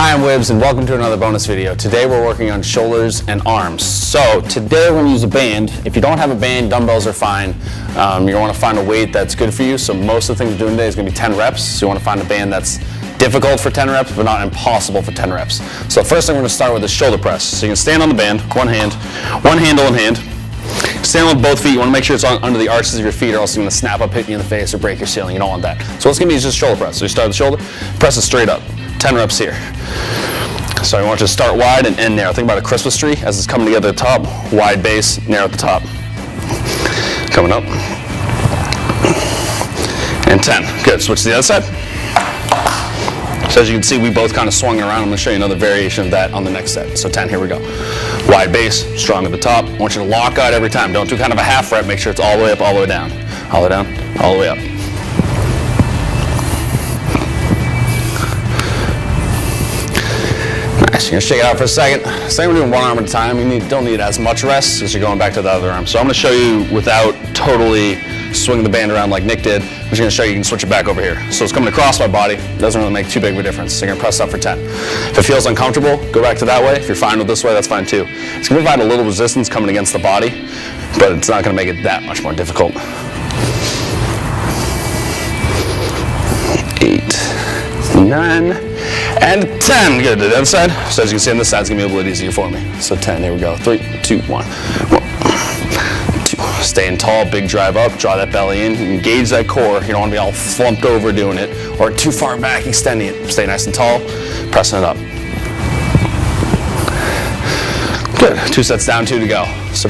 Hi, I'm Wibbs and welcome to another bonus video. Today we're working on shoulders and arms. So today we're going to use a band. If you don't have a band, dumbbells are fine. You want to find a weight that's good for you. So most of the things we're doing today is going to be 10 reps. So you want to find a band that's difficult for 10 reps, but not impossible for 10 reps. So the first thing we're going to start with is shoulder press. So you can stand on the band, one handle in hand. Stand with both feet. You want to make sure it's under the arches of your feet, or else it's going to snap up, hit you in the face, or break your ceiling. You don't want that. So what's going to be is just shoulder press. So you start with the shoulder, press it straight up. 10 reps here. So I want you to start wide and end narrow. Think about a Christmas tree as it's coming together at the top. Wide base, narrow at the top. Coming up. And 10. Good. Switch to the other side. So as you can see, we both kind of swung around. I'm going to show you another variation of that on the next set. So 10, here we go. Wide base, strong at the top. I want you to lock out every time. Don't do kind of a half rep. Make sure it's all the way up, all the way down. All the way down, all the way up. Nice. You're going to shake it out for a second. Same we're doing one arm at a time. You don't need as much rest as you're going back to the other arm. So I'm going to show you without totally swinging the band around like Nick did. I'm just going to show you can switch it back over here. So it's coming across my body. It doesn't really make too big of a difference. So you're going to press up for 10. If it feels uncomfortable, go back to that way. If you're fine with this way, that's fine too. It's going to provide a little resistance coming against the body, but it's not going to make it that much more difficult. 8, 9, and 10. Good. To the other side. So as you can see on this side, it's going to be a little bit easier for me. So 10. Here we go. 3, 2, 1. 1, 2. Staying tall. Big drive up. Draw that belly in. Engage that core. You don't want to be all flumped over doing it or too far back extending it. Stay nice and tall. Pressing it up. Good. 2 sets down, 2 to go. So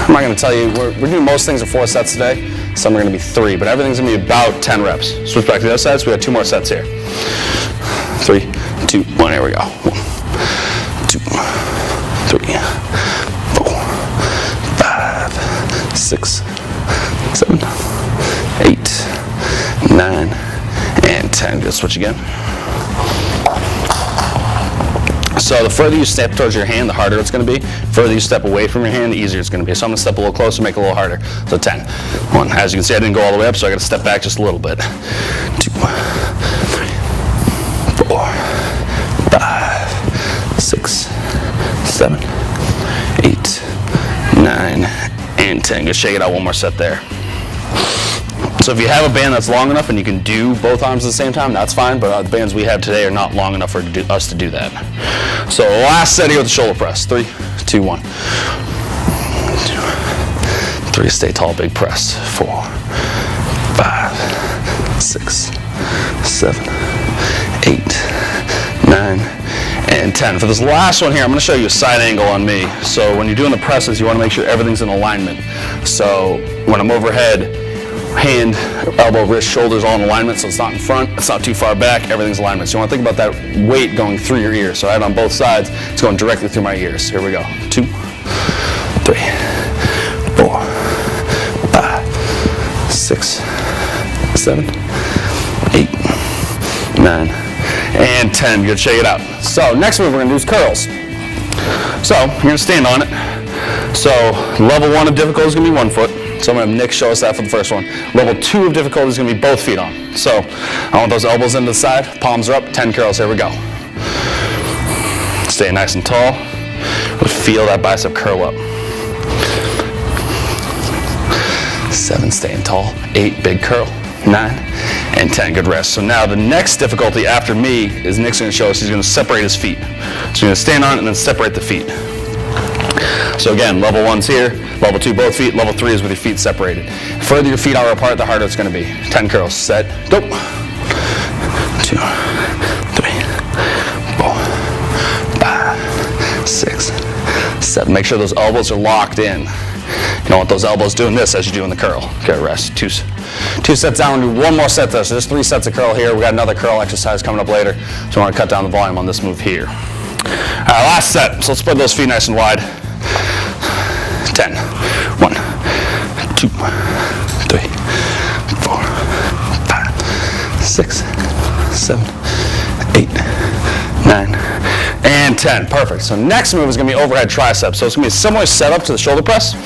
I'm not going to tell you. We're doing most things in 4 sets today. Some are going to be 3, but everything's going to be about 10 reps. Switch back to the other side. So we got 2 more sets here. 3, 2, 1, here we go. 1, 2, 3, 4, 5, 6, 7, 8, 9, and 10. Good. Switch again. So the further you step towards your hand, the harder it's going to be. The further you step away from your hand, the easier it's going to be. So I'm going to step a little closer, make it a little harder. So 10. 1. As you can see, I didn't go all the way up, so I got to step back just a little bit. 2, 3, 4, 5, 6, 7, 8, 9, and 10. Just shake it out one more set there. So if you have a band that's long enough and you can do both arms at the same time, that's fine, but the bands we have today are not long enough for us to do that. So last set here with the shoulder press. 3, 2, 1. 2, 3, stay tall, big press. 4, 5, 6, 7, 8, 9, and 10. For this last one here, I'm going to show you a side angle on me. So when you're doing the presses, you want to make sure everything's in alignment. So when I'm overhead, hand, elbow, wrist, shoulders all in alignment, so it's not in front, it's not too far back, everything's in alignment. So you want to think about that weight going through your ear. So I have it on both sides, it's going directly through my ears. Here we go. 2, 3, 4, 5, 6, 7, 8, 9, and 10. Good. Shake it out. So next move we're going to do is curls. So you're going to stand on it. So level 1 of difficulty is going to be 1 foot. So I'm going to have Nick show us that for the first one. Level 2 of difficulty is going to be both feet on. So I want those elbows into the side, palms are up, 10 curls. Here we go. Stay nice and tall. Feel that bicep curl up. 7, staying tall. 8, big curl. 9, and 10. Good rest. So now the next difficulty after me is Nick's going to show us. He's going to separate his feet. So you're going to stand on it and then separate the feet. So again, level 1's here, level 2 both feet, level 3 is with your feet separated. The further your feet are apart, the harder it's going to be. 10 curls. Set. Go. 2, 3, 4, 5, 6, 7. Make sure those elbows are locked in. You don't want those elbows doing this as you're doing the curl. Okay, rest. 2 sets down. We'll do 1 more set there. So there's 3 sets of curl here. We got another curl exercise coming up later. So I want to cut down the volume on this move here. All right, last set. So let's spread those feet nice and wide. 10. 1, 2, 3, 4, 5, 6, 7, 8, 9, and 10. Perfect. So next move is going to be overhead triceps. So it's going to be a similar setup to the shoulder press. So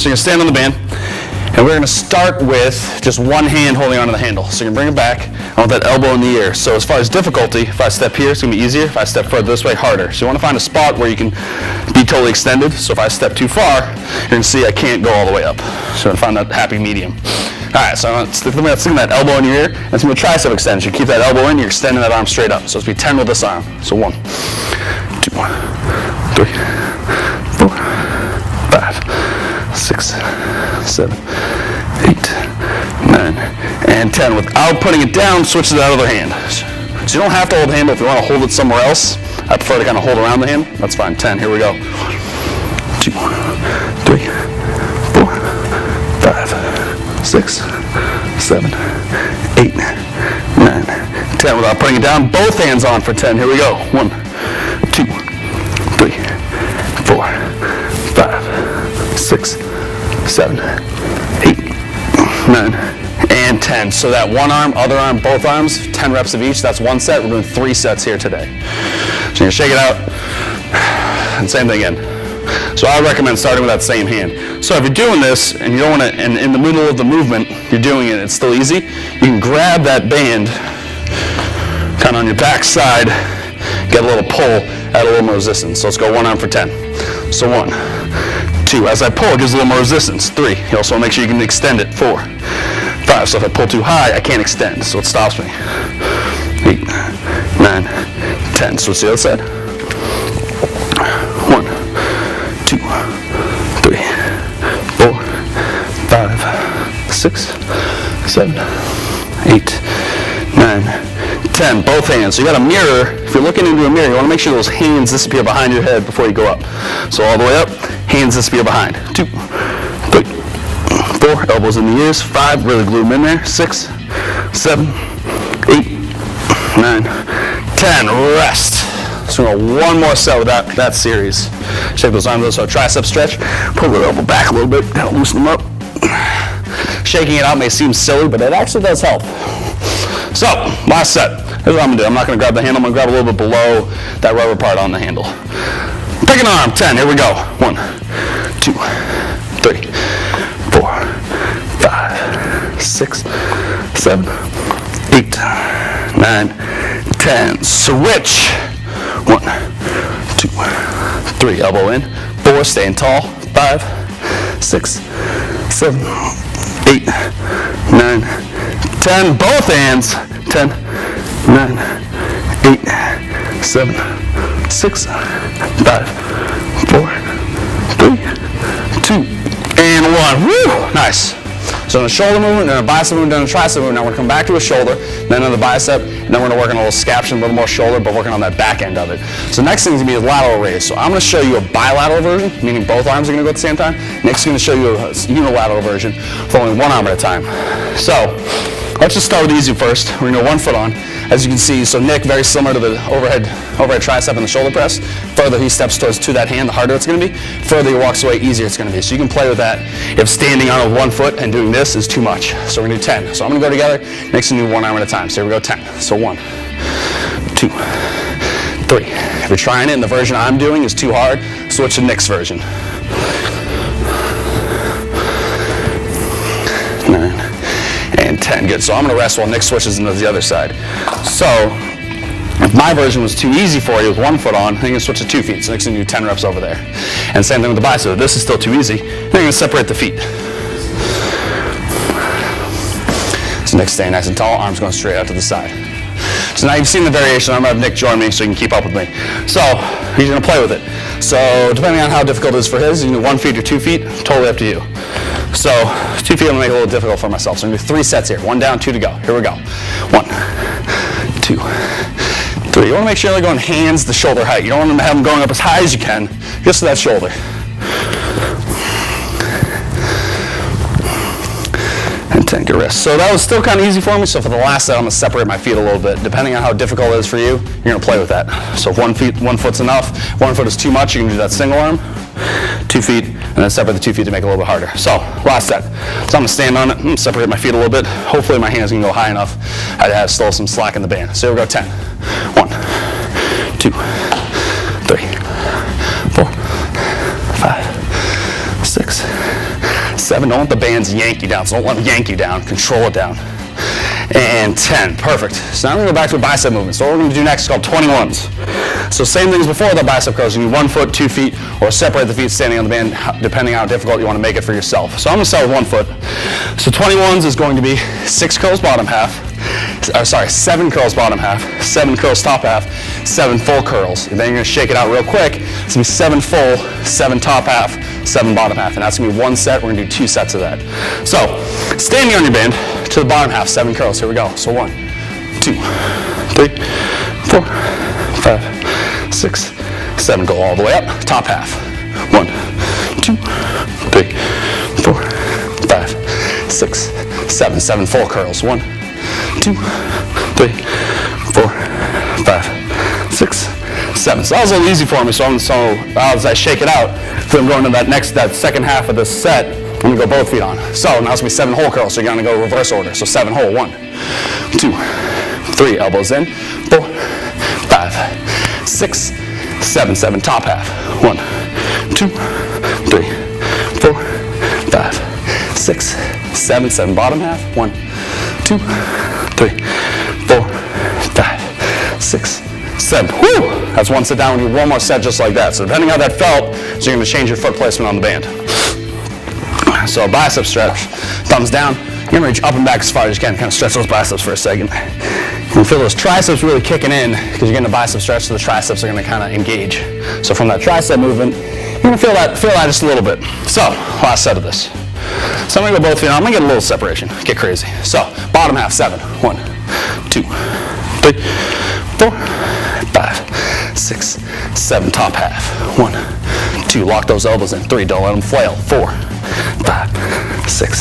you're going to stand on the band, And we're gonna start with just one hand holding onto the handle. So you're gonna bring it back. I want that elbow in the ear. So as far as difficulty, if I step here, it's gonna be easier. If I step further this way, harder. So you wanna find a spot where you can be totally extended. So if I step too far, you're gonna see I can't go all the way up. So I'm gonna find that happy medium. All right, so I'm gonna stick that elbow in your ear. That's gonna be a tricep extension. Keep that elbow in, you're extending that arm straight up. So it's be 10 with this arm. So 1, 2, 3, 4, 5, 6, 7, 8, 9, and 10. Without putting it down, switch to that other hand. So you don't have to hold the hand, but if you want to hold it somewhere else, I prefer to kind of hold around the hand. That's fine. 10. Here we go. 2, 3, 4, 5, 6, 7, 8, 9, 10. Without putting it down, both hands on for 10. Here we go. 1, 2, 3, 4, 5, 6, 7, 8, 9, and 10. So that one arm, other arm, both arms, 10 reps of each. That's one set. We're doing 3 sets here today. So you're gonna shake it out, and same thing again. So I recommend starting with that same hand. So if you're doing this and you don't want to, and in the middle of the movement you're doing it, it's still easy. You can grab that band, kind of on your back side, get a little pull, add a little more resistance. So let's go one arm for 10. So 1, 2. As I pull, it gives a little more resistance. 3. You also want to make sure you can extend it. 4, 5. So if I pull too high, I can't extend, so it stops me. 8, 9, 10. So let's see the other side. 1, 2, 3, 4, 5, 6, 7, 8, 9, 10. Both hands. So you got a mirror. If you're looking into a mirror, you want to make sure those hands disappear behind your head before you go up. So all the way up, hands disappear behind. 2, 3, 4. Elbows in the ears. 5. Really glue them in there. 6, 7, 8, 9, 10. Rest. So we're going to one more set with that series. Shake those arms out, so tricep stretch. Pull the elbow back a little bit, kind of loosen them up. Shaking it out may seem silly, but it actually does help. So, last set. Here's what I'm going to do. I'm not going to grab the handle. I'm going to grab a little bit below that rubber part on the handle. Pick an arm. 10. Here we go. 1, 2, 3, 4, 5, 6, 7, 8, 9, 10. Switch. 1, 2, 3. Elbow in. 4. Staying tall. 5, 6, 7, 8, 9, 10. Both hands. 10, 9, 8, 7, 6, 5, 4, 3, 2, and 1. Woo! Nice. So in a shoulder movement, then a bicep movement, then a tricep movement. Now we're going to come back to a shoulder, then another bicep, and then we're going to work on a little scaption, a little more shoulder, but working on that back end of it. So next thing is going to be a lateral raise. So I'm going to show you a bilateral version, meaning both arms are going to go at the same time. Nick's going to show you a unilateral version for only one arm at a time. So let's just start with the easy first. We're going to go 1 foot on. As you can see, so Nick, very similar to the overhead tricep and the shoulder press. Further he steps to that hand, the harder it's going to be. Further he walks away, easier it's going to be. So you can play with that if standing on with 1 foot and doing this is too much. So we're going to do 10. So I'm going to go together. Nick's going to do one arm at a time. So here we go, 10. So 1, 2, 3. If you're trying it and the version I'm doing is too hard, switch to Nick's version. 9. And 10. Good. So I'm going to rest while Nick switches into the other side. So if my version was too easy for you with 1 foot on, then you can switch to 2 feet. So Nick's going to do 10 reps over there. And same thing with the bicep. If this is still too easy, then you're going to separate the feet. So Nick's staying nice and tall, arms going straight out to the side. So now you've seen the variation. I'm going to have Nick join me so you can keep up with me. So he's going to play with it. So depending on how difficult it is for his, you can do 1 feet or 2 feet, totally up to you. So 2 feet I'm going to make it a little difficult for myself. So I'm going to do 3 sets here. 1 down, 2 to go. Here we go. 1, 2, 3. You want to make sure you're going hands to shoulder height. You don't want to have them going up as high as you can, just to that shoulder. And 10, good rest. So that was still kind of easy for me. So for the last set, I'm going to separate my feet a little bit. Depending on how difficult it is for you, you're going to play with that. So if 1 foot's enough, 1 foot is too much, you can do that single arm. 2 feet, and then separate the 2 feet to make it a little bit harder. So last set. So I'm going to stand on it, separate my feet a little bit. Hopefully my hands can go high enough. I have still some slack in the band. So here we go, 10. 1, 2, 3, 4, 5, 6, 7, don't let the bands yank you down, so don't let them yank you down, control it down. And 10, perfect. So now we're gonna go back to a bicep movement. So what we're gonna do next is called 21s. So same thing as before with the bicep curls. You need 1 foot, 2 feet, or separate the feet standing on the band, depending on how difficult you wanna make it for yourself. So I'm gonna start with 1 foot. So 21s is going to be 6 curls bottom half, 7 curls bottom half, 7 curls top half, 7 full curls. And then you're gonna shake it out real quick. It's gonna be 7 full, 7 top half, 7 bottom half. And that's gonna be 1 set. We're gonna do 2 sets of that. So standing on your band to the bottom half, 7 curls. Here we go. So 1, 2, 3, 4, 5, 6, 7. Go all the way up. Top half. 1, 2, 3, 4, 5, 6, 7. 7 full curls. 1, 2, 3, 4, 5, 6, 7. So that was a little easy for me. So as I shake it out, I'm going to that second half of this set. I'm gonna go both feet on. So now it's gonna be 7 whole curls. So you're gonna go reverse order. So 7 whole. 1, 2, 3. Elbows in. 4, 5, 6, 7. 7 top half. 1, 2, 3, 4, 5, 6, 7. 7 bottom half. 1, 2, 3, 4, 5, 6, 7. Woo! That's 1 set down. We do 1 more set just like that. So depending on how that felt, so you're gonna change your foot placement on the band. So a bicep stretch, thumbs down. You're gonna reach up and back as far as you can. Kind of stretch those biceps for a second. You feel those triceps really kicking in because you're getting a bicep stretch, so the triceps are gonna kind of engage. So from that tricep movement, you're gonna feel that just a little bit. So last set of this. So I'm gonna go both feet on. I'm gonna get a little separation. Get crazy. So bottom half, 7. 1, 2, 3, 4, 5, 6, 7. Top half. 1, 2. Lock those elbows in. 3. Don't let them flail. 4, 5, 6,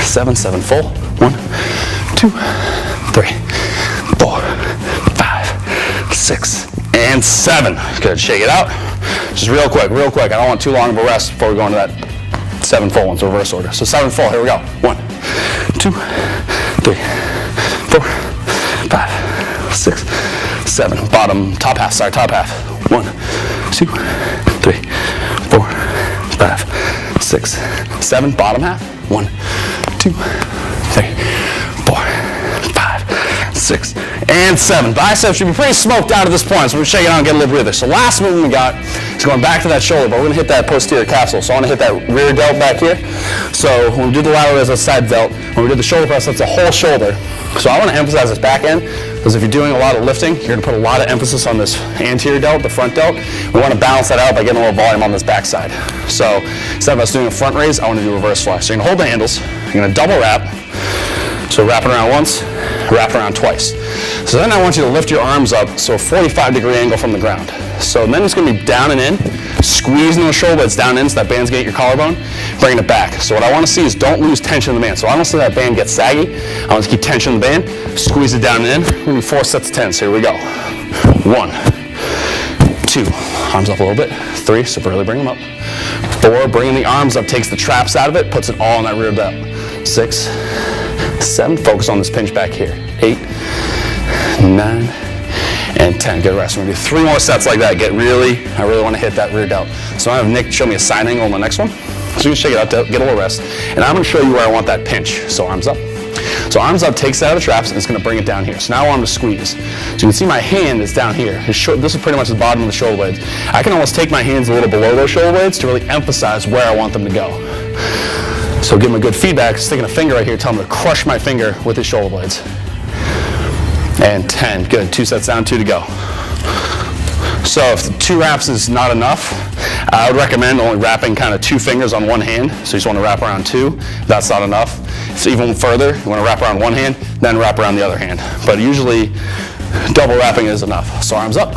7. 7 full. 1, 2, 3, 4, 5, 6, and 7. Good. Shake it out. Just real quick. I don't want too long of a rest before we go into that 7 full ones, reverse order. So 7 full. Here we go. 1, 2, 3, 4, 5, 6, 7. Top half. 1, 2, 3, 4, 5, 6, 7. Bottom half. 1, 2, 3, 4, 5, 6, and 7. Biceps should be pretty smoked out at this point, so we're shaking out and get a little breather. So last movement we got is going back to that shoulder, but we're going to hit that posterior capsule. So I want to hit that rear delt back here. So when we do the lateral raise, that's side delt. When we do the shoulder press, that's the whole shoulder. So I want to emphasize this back end, because if you're doing a lot of lifting, you're going to put a lot of emphasis on this anterior delt, the front delt. We want to balance that out by getting a little volume on this back side. So instead of us doing a front raise, I want to do a reverse fly. So you're going to hold the handles, you're going to double wrap. So wrap it around once, wrap it around twice. So then I want you to lift your arms up, so a 45-degree angle from the ground. So then it's going to be down and in, squeezing those shoulder blades down in so that band's getting your collarbone, bringing it back. So what I want to see is don't lose tension in the band. So I don't see that band get saggy. I want to keep tension in the band, squeeze it down and in. We're going to do 4 sets of 10. So here we go. 1, 2, arms up a little bit. 3, so really bring them up. 4, bringing the arms up, takes the traps out of it, puts it all in that rear delt. 6, 7, focus on this pinch back here. 8, 9, and 10. Good rest. We're gonna do 3 more sets like that. I really want to hit that rear delt. So I have Nick show me a side angle on the next one. So you can shake it out, get a little rest. And I'm gonna show you where I want that pinch. So arms up. So arms up takes it out of the traps and it's gonna bring it down here. So now I want him to squeeze. So you can see my hand is down here. This is pretty much the bottom of the shoulder blades. I can almost take my hands a little below those shoulder blades to really emphasize where I want them to go. So give him a good feedback, sticking a finger right here, tell him to crush my finger with his shoulder blades. And 10, good, 2 sets down, 2 to go. So if 2 wraps is not enough, I would recommend only wrapping kind of 2 fingers on one hand. So you just want to wrap around 2, if that's not enough. So even further, you want to wrap around one hand, then wrap around the other hand. But usually, double wrapping is enough. So arms up,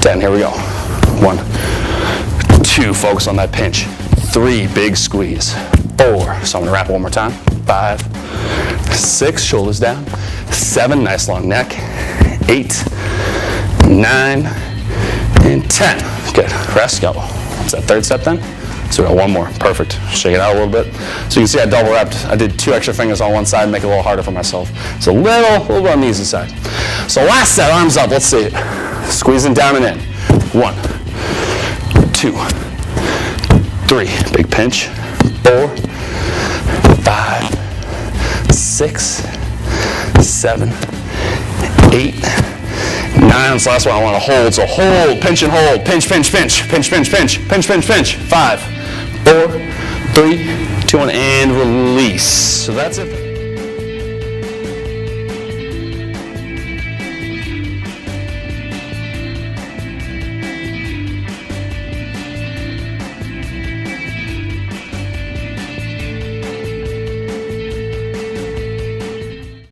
10, here we go. 1, 2, focus on that pinch. 3, big squeeze. 4, so I'm gonna wrap it one more time. 5, 6, shoulders down. 7, nice long neck. 8, 9, and 10. Good, rest, go. Is that 3rd set then? So we got 1 more, perfect. Shake it out a little bit. So you can see I double wrapped. I did 2 extra fingers on one side, make it a little harder for myself. It's a little bit on the easy side. So last set, arms up, let's see it. Squeezing down and in. 1, 2, 3, big pinch. 4, 6, 7, 8, 9. This last one I want to hold. So hold, pinch and hold. Pinch, pinch, pinch, pinch, pinch, pinch, pinch, pinch, pinch. 5, 4, 3, 2, 1, and release. So that's it.